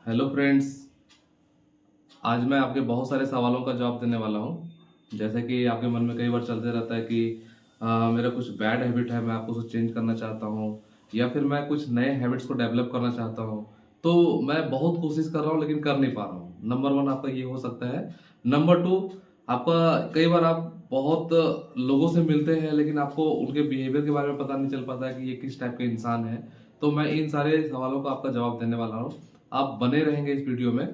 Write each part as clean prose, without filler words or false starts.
Hello friends. आज मैं आपके बहुत सारे सवालों का जवाब देने वाला हूँ। जैसे कि आपके मन में कई बार चलते रहता है कि मेरा कुछ बैड हैबिट है, मैं आपको उसे चेंज करना चाहता हूँ, या फिर मैं कुछ नए हैबिट्स को डेवलप करना चाहता हूँ। तो मैं बहुत कोशिश कर रहा हूँ लेकिन कर नहीं पा रहा हूँ। नंबर वन आपका ये हो सकता है। नंबर टू, आपका कई बार आप बहुत लोगों से मिलते हैं लेकिन आपको उनके बिहेवियर के बारे में पता नहीं चल पाता है कि ये किस टाइप के इंसान है। तो मैं इन सारे सवालों का आपका जवाब देने वाला हूँ। आप बने रहेंगे इस वीडियो में।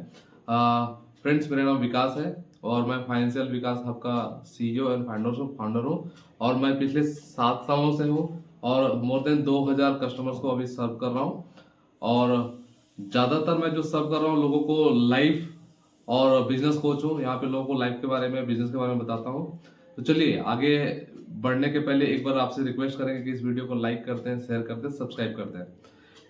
फ्रेंड्स, मेरा नाम विकास है और मैं फाइनेंशियल विकास हब का सीईओ एंड फाउंडर हूँ। और मैं पिछले 7 सालों से हूँ और मोर देन 2000 कस्टमर्स को अभी सर्व कर रहा हूँ। और ज़्यादातर मैं जो सर्व कर रहा हूँ लोगों को लाइफ और बिजनेस कोच हूँ। यहाँ पे लोगों को लाइफ के बारे में, बिजनेस के बारे में बताता हूँ। तो चलिए आगे बढ़ने के पहले एक बार आपसे रिक्वेस्ट करेंगे कि इस वीडियो को लाइक करते हैं, शेयर करते हैं, सब्सक्राइब करते हैं।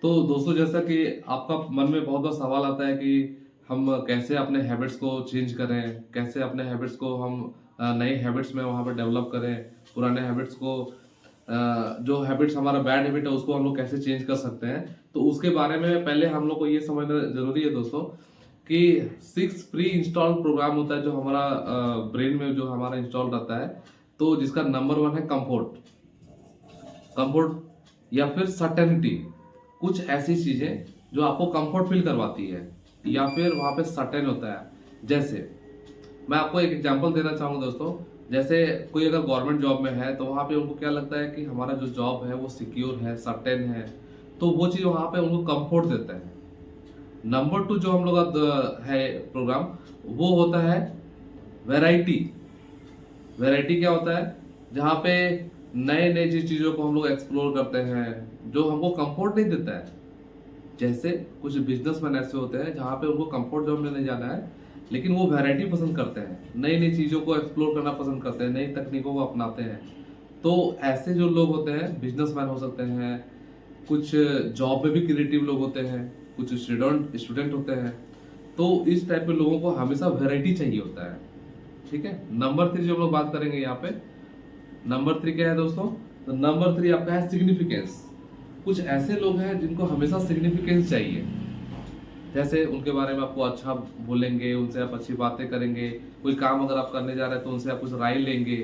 तो दोस्तों, जैसा कि आपका मन में बहुत बार सवाल आता है कि हम कैसे अपने हैबिट्स को चेंज करें, कैसे अपने हैबिट्स को हम नए हैबिट्स में वहाँ पर डेवलप करें, पुराने हैबिट्स को जो हैबिट्स हमारा बैड हैबिट है उसको हम लोग कैसे चेंज कर सकते हैं। तो उसके बारे में पहले हम लोग को ये समझना जरूरी है दोस्तों कि 6 प्री इंस्टॉल प्रोग्राम होता है जो हमारा ब्रेन में जो हमारा इंस्टॉल रहता है। तो जिसका नंबर 1 है कंफर्ट। कंफर्ट या फिर सर्टेनिटी, कुछ ऐसी चीजें जो आपको कंफर्ट फील करवाती है, या फिर वहां पे सर्टेन होता है। जैसे मैं आपको एक एग्जांपल देना चाहूंगा दोस्तों। जैसे कोई अगर गवर्नमेंट जॉब में है तो वहां पे उनको क्या लगता है कि हमारा जो जॉब है वो सिक्योर है, सर्टेन है। तो वो चीज वहां पे उनको कंफर्ट देता है। नंबर 2 जो हम लोग का है प्रोग्राम, वो होता है वैरायटी। वैरायटी क्या होता है? जहाँ पे नए नए चीजों को हम लोग एक्सप्लोर करते हैं जो हमको कंफर्ट नहीं देता है। जैसे कुछ बिजनेसमैन ऐसे होते हैं जहाँ पे उनको कंफर्ट जोन में नहीं जाना है, लेकिन वो वैरायटी पसंद करते हैं, नई नई चीजों को एक्सप्लोर करना पसंद करते हैं, नई तकनीकों को अपनाते हैं। तो ऐसे जो लोग होते हैं, बिजनेसमैन हो सकते हैं, कुछ जॉब में भी क्रिएटिव लोग होते हैं, कुछ स्टूडेंट स्टूडेंट होते हैं। तो इस टाइप के लोगों को हमेशा वैरायटी चाहिए होता है। ठीक है। नंबर 3 जो हम लोग बात करेंगे यहाँ पे, नंबर 3 क्या है दोस्तों? तो नंबर 3 आपका है सिग्निफिकेंस। कुछ ऐसे लोग हैं जिनको हमेशा सिग्निफिकेंस चाहिए। जैसे उनके बारे में आपको अच्छा बोलेंगे, उनसे आप अच्छी बातें करेंगे, कोई काम अगर आप करने जा रहे हैं तो उनसे आप कुछ राय लेंगे,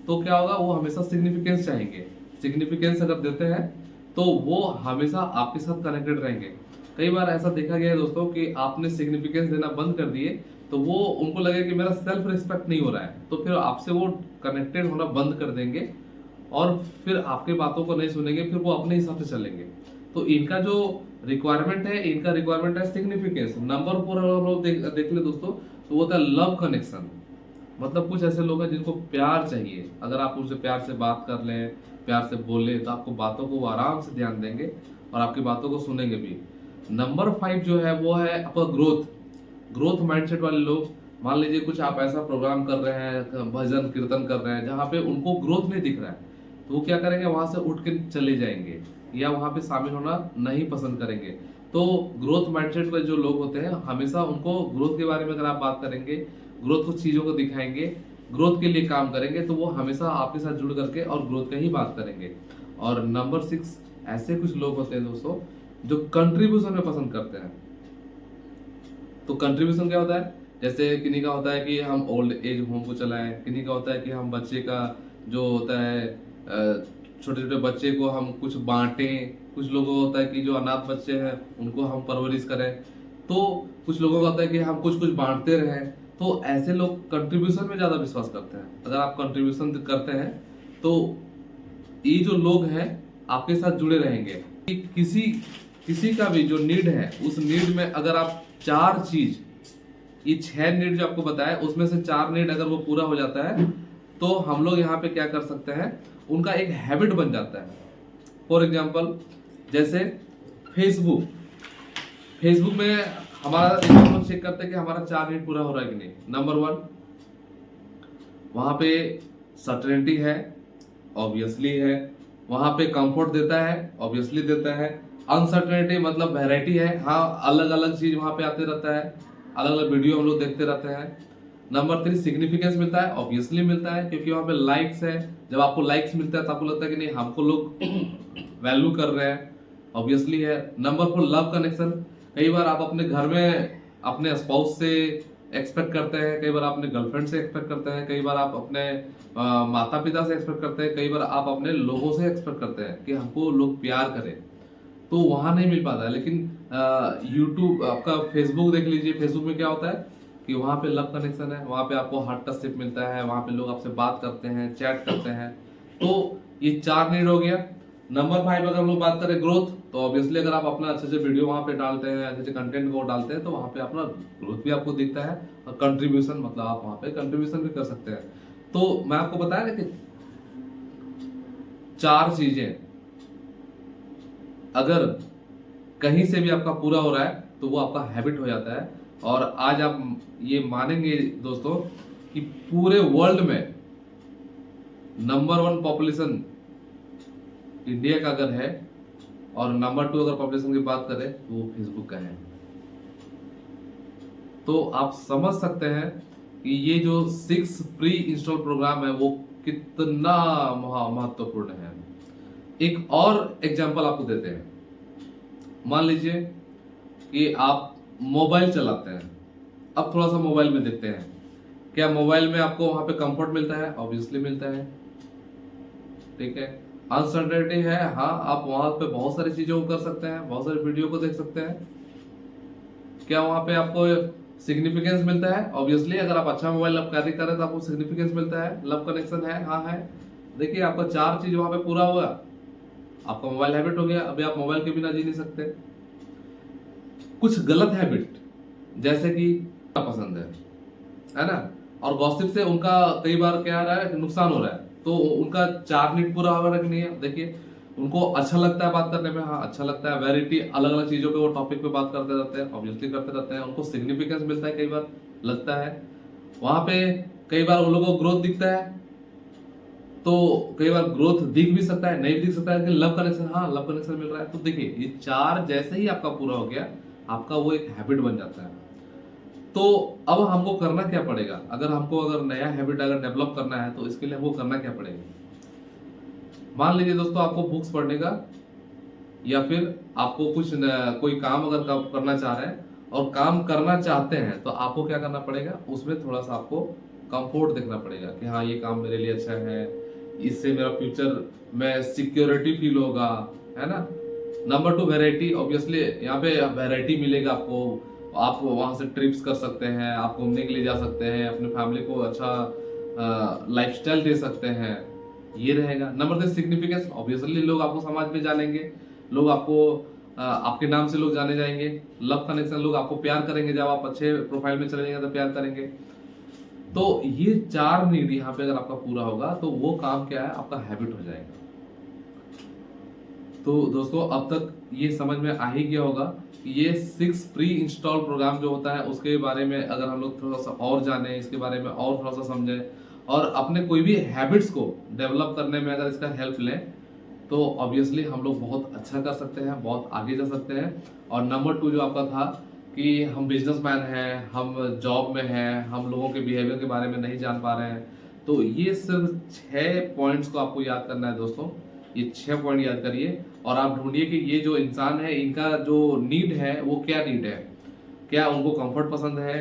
तो क्या होगा, वो हमेशा सिग्निफिकेंस चाहेंगे। सिग्निफिकेंस अगर देते हैं तो वो हमेशा आपके साथ कनेक्टेड रहेंगे। कई बार ऐसा देखा गया है दोस्तों कि आपने सिग्निफिकेंस देना बंद कर दिए तो वो उनको लगे कि मेरा सेल्फ रिस्पेक्ट नहीं हो रहा है, तो फिर आपसे वो कनेक्टेड होना बंद कर देंगे और फिर आपके बातों को नहीं सुनेंगे, फिर वो अपने हिसाब से चलेंगे। तो इनका जो रिक्वायरमेंट है, इनका रिक्वायरमेंट है सिग्निफिकेंस। नंबर 4 हम लोग देख ले दोस्तों, तो वो होता है लव कनेक्शन। मतलब कुछ ऐसे लोग हैं जिनको प्यार चाहिए। अगर आप उनसे प्यार से बात कर लें, प्यार से बोले, तो आपको बातों को वो आराम से ध्यान देंगे और आपकी बातों को सुनेंगे भी। नंबर 5 जो है वो है आपका ग्रोथ। ग्रोथ माइंडसेट वाले लोग, मान लीजिए कुछ आप ऐसा प्रोग्राम कर रहे हैं, भजन कीर्तन कर रहे हैं जहाँ पे उनको ग्रोथ नहीं दिख रहा है, तो वो क्या करेंगे, वहां से उठ के चले जाएंगे या वहां पे शामिल होना नहीं पसंद करेंगे। तो ग्रोथ माइंडसेट वाले जो लोग होते हैं, हमेशा उनको ग्रोथ के बारे में अगर आप बात करेंगे, ग्रोथ कुछ चीजों को दिखाएंगे, ग्रोथ के लिए काम करेंगे, तो वो हमेशा आपके साथ जुड़ करके और ग्रोथ का ही बात करेंगे। और नंबर 6 ऐसे कुछ लोग होते हैं दोस्तों जो कंट्रीब्यूशन में पसंद करते हैं। तो कंट्रीब्यूशन क्या होता है? जैसे किन्हीं का होता है कि हम ओल्ड एज होम को चलाएं, किन्हीं का होता है कि हम बच्चे का जो होता है छोटे छोटे बच्चे को हम कुछ बांटें, कुछ लोगों को होता है कि जो अनाथ बच्चे हैं उनको हम परवरिश करें। तो कुछ लोगों का होता है कि हम कुछ कुछ बांटते रहें। तो ऐसे लोग कंट्रीब्यूशन में ज्यादा विश्वास करते हैं। अगर आप कंट्रीब्यूशन करते हैं तो ये जो लोग हैं आपके साथ जुड़े रहेंगे। कि किसी किसी का भी जो नीड है, उस नीड में अगर आप 4 चीज, ये 6 नीड जो आपको बताया उसमें से 4 नीड अगर वो पूरा हो जाता है तो हम लोग यहाँ पे क्या कर सकते हैं, उनका एक हैबिट बन जाता है। फॉर एग्जाम्पल, जैसे फेसबुक फेसबुक में हमारा हम लोग चेक करते हैं कि हमारा 4 नीड पूरा हो रहा है कि नहीं। नंबर 1, वहां पे सर्टेनिटी है, ऑब्वियसली है। वहां पे कंफर्ट देता है, ऑब्वियसली देता है। अनसर्टेनिटी मतलब वैरायटी है, हाँ, अलग अलग चीज वहां पे आते रहता है, अलग अलग वीडियो हम लोग देखते रहते हैं। नंबर 3 सिग्निफिकेंस मिलता है, ऑब्वियसली मिलता है, क्योंकि वहां पे लाइक्स है। जब आपको लाइक्स मिलता है तो आपको लगता है कि नहीं, हमको लोग वैल्यू कर रहे हैं, ऑब्वियसली है। Number 4 love connection. कई बार आप अपने घर में अपने स्पाउस से एक्सपेक्ट करते हैं, कई बार अपने गर्लफ्रेंड से एक्सपेक्ट करते हैं, कई बार आप अपने माता पिता से एक्सपेक्ट करते हैं, कई बार आप अपने लोगों से एक्सपेक्ट करते हैं कि हमको लोग प्यार करें, तो वहां नहीं मिल पाता है। लेकिन यूट्यूब आपका फेसबुक देख लीजिए, फेसबुक में क्या होता है कि वहां पे लव कनेक्शन है, वहां पे आपको हार्ट टच सिप मिलता है, वहां पे लोग आपसे बात करते हैं, चैट करते हैं। तो ये 4 नीड हो गया। नंबर 5 अगर हम लोग बात करें ग्रोथ, तो ऑब्वियसली अगर आप अपना अच्छे से वीडियो वहां पे डालते हैं, अच्छे से कंटेंट को डालते हैं, तो वहां पे अपना ग्रोथ भी आपको दिखता है और कंट्रीब्यूशन, मतलब आप वहां पे कंट्रीब्यूशन भी कर सकते हैं। तो मैं आपको बताया ना कि 4 चीजें अगर कहीं से भी आपका पूरा हो रहा है तो वो आपका हैबिट हो जाता है। और आज आप ये मानेंगे दोस्तों कि पूरे वर्ल्ड में नंबर 1 पॉपुलेशन इंडिया का अगर है और नंबर 2 अगर पॉपुलेशन की बात करें तो वो फेसबुक का है। तो आप समझ सकते हैं कि ये जो 6 प्री इंस्टॉल प्रोग्राम है वो कितना महत्वपूर्ण है। एक और एग्जांपल आपको देते हैं। मान लीजिए कि आप मोबाइल चलाते हैं, अब थोड़ा सा मोबाइल में देखते हैं, क्या मोबाइल में आपको वहां पे कंफर्ट मिलता है? ऑब्वियसली मिलता है, ठीक है। अनसर्टेनिटी है, हाँ, आप वहां पे बहुत सारी चीजों को कर सकते हैं, बहुत सारी वीडियो को देख सकते हैं। क्या वहां पे आपको सिग्निफिकेंस मिलता है? ऑब्वियसली अगर आप अच्छा मोबाइल आप कैरी कर रहे हैं तो आपको सिग्निफिकेंस मिलता है, लव कनेक्शन है, हाँ है। देखिए आपका 4 चीज वहां पे पूरा हुआ, आपका मोबाइल हैबिट हो गया। अभी आप मोबाइल के बिना जी नहीं सकते। कुछ गलत हैबिट जैसे कि पसंद है ना, और गॉसिप से उनका कई बार क्या आ रहा है, नुकसान हो रहा है, तो उनका 4 नीड पूरा हो रहा है कि नहीं है? देखिए उनको अच्छा लगता है बात करने में, हाँ अच्छा लगता है, वैरायटी अलग अलग चीजों पे वो टॉपिक पे बात करते रहते हैं, ऑब्वियसली करते रहते हैं, उनको सिग्निफिकेंस मिलता है, कई बार लगता है वहां पे, कई बार उन लोगों को ग्रोथ दिखता है, तो कई बार ग्रोथ दिख भी सकता है, नहीं दिख सकता है, लेकिन लव कनेक्शन, हाँ लव कनेक्शन मिल रहा है। तो देखिए ये 4 जैसे ही आपका पूरा हो गया, आपका वो एक हैबिट बन जाता है। तो अब हमको करना क्या पड़ेगा? अगर नया हैबिट अगर डेवलप करना है तो इसके लिए हमको करना क्या पड़ेगा? मान लीजिए दोस्तों आपको बुक्स पढ़ने का, या फिर आपको कोई काम अगर करना चाह रहे हैं और काम करना चाहते हैं, तो आपको क्या करना पड़ेगा? उसमें थोड़ा सा आपको कंफर्ट देखना पड़ेगा कि हाँ ये काम मेरे लिए अच्छा है, इससे मेरा फ्यूचर में सिक्योरिटी फील होगा, है ना। नंबर 2 वैरायटी, ऑब्वियसली यहाँ पे वैरायटी मिलेगा आपको, आप वहां से ट्रिप्स कर सकते हैं, आप घूमने के लिए जा सकते हैं, अपने फैमिली को अच्छा लाइफस्टाइल दे सकते हैं, ये रहेगा। नंबर 3 सिग्निफिकेंस, ऑब्वियसली लोग आपको समाज में जानेंगे, लोग आपको आपके नाम से लोग जाने जाएंगे। लव कनेक्शन, लोग आपको प्यार करेंगे, जब आप अच्छे प्रोफाइल में चले जाएंगे तो प्यार करेंगे। तो ये 4 नीड यहाँ पे अगर आपका पूरा होगा तो वो काम क्या है, आपका हैबिट हो जाएगा। तो दोस्तों अब तक ये समझ में आ ही गया होगा कि ये 6 प्री इंस्टॉल प्रोग्राम जो होता है उसके बारे में अगर हम लोग थोड़ा सा और जाने, इसके बारे में और थोड़ा सा समझें और अपने कोई भी हैबिट्स को डेवलप करने में अगर इसका हेल्प लें, तो ऑब्वियसली हम लोग बहुत अच्छा कर सकते हैं, बहुत आगे जा सकते हैं। और नंबर 2 जो आपका था कि हम बिजनेसमैन हैं, हम जॉब में हैं, हम लोगों के बिहेवियर के बारे में नहीं जान पा रहे हैं, तो ये सिर्फ 6 पॉइंट्स को आपको याद करना है दोस्तों। ये 6 पॉइंट याद करिए और आप ढूंढिए कि ये जो इंसान है इनका जो नीड है वो क्या नीड है। क्या उनको कंफर्ट पसंद है,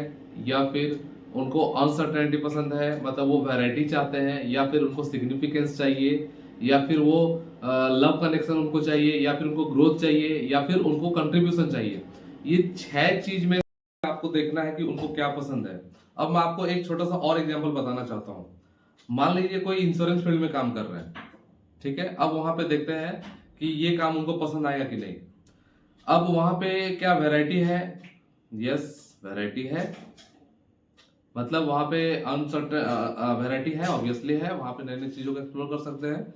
या फिर उनको अनसर्टेनिटी पसंद है, मतलब वो वैरायटी चाहते हैं, या फिर उनको सिग्निफिकेंस चाहिए, या फिर वो लव कनेक्शन उनको चाहिए, या फिर उनको ग्रोथ चाहिए, या फिर उनको कंट्रीब्यूशन चाहिए। ये 6 चीज में आपको देखना है कि उनको क्या पसंद है। अब मैं आपको एक छोटा सा और एग्जांपल बताना चाहता हूँ। मान लीजिए कोई इंश्योरेंस फील्ड में काम कर रहे हैं, ठीक है। अब वहां पे देखते हैं कि ये काम उनको पसंद आएगा कि नहीं। अब वहां पे क्या वैरायटी है? यस, वैरायटी है, मतलब वहां पे अनसर्टेन वैरायटी है, ऑब्वियसली है, वहां पे नई नई चीजों को एक्सप्लोर कर सकते हैं।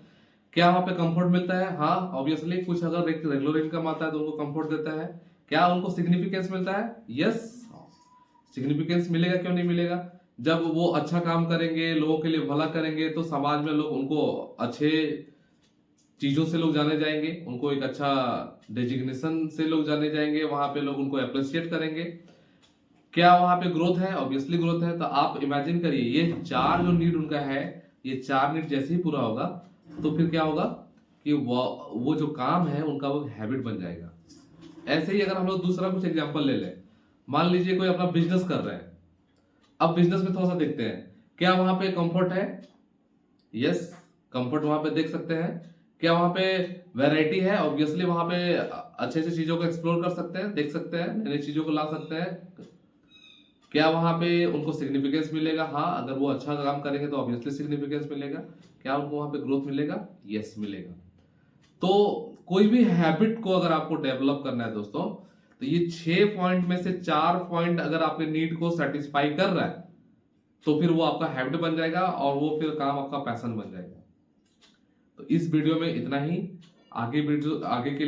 क्या वहां पे कंफर्ट मिलता है? हाँ, ऑब्वियसली कुछ अगर रेगुलर इनकम आता है तो उनको कंफर्ट देता है। क्या उनको सिग्निफिकेंस मिलता है? यस, सिग्निफिकेंस मिलेगा, क्यों नहीं मिलेगा। जब वो अच्छा काम करेंगे, लोगों के लिए भला करेंगे, तो समाज में लोग उनको अच्छे चीजों से लोग जाने जाएंगे, उनको एक अच्छा डेजिग्नेशन से लोग जाने जाएंगे, वहां पे लोग उनको अप्रिशिएट करेंगे। क्या वहां पे ग्रोथ है? ऑब्वियसली ग्रोथ है। तो आप इमेजिन करिए ये 4 जो नीड उनका है, ये 4 नीड जैसे ही पूरा होगा तो फिर क्या होगा कि वो जो काम है उनका वो हैबिट बन जाएगा। ऐसे ही अगर हम लोग दूसरा कुछ एग्जांपल ले लें, मान लीजिए कोई अपना बिजनेस कर रहा है। अब बिजनेस में थोड़ा सा देखते हैं, क्या वहां पे कंफर्ट है? यस, कंफर्ट वहां पे देख सकते हैं। क्या वहां पे वैरायटी है? ऑब्वियसली वहां पे अच्छे अच्छे चीजों को एक्सप्लोर कर सकते हैं, देख सकते हैं, नई नई चीजों को ला सकते हैं। क्या वहां पे उनको सिग्निफिकेंस मिलेगा? हाँ, अगर वो अच्छा काम करेंगे तो ऑब्वियसली सिग्निफिकेंस मिलेगा। क्या उनको वहां पे ग्रोथ मिलेगा? यस, मिलेगा। तो कोई भी हैबिट को अगर आपको डेवलप करना है दोस्तों, तो ये 6 पॉइंट में से 4 पॉइंट अगर आपके नीड को सेटिस्फाई कर रहा है, तो फिर वो आपका हैबिट बन जाएगा और वो फिर काम आपका पैशन बन जाएगा। तो इस वीडियो में इतना ही। आगे वीडियो आगे के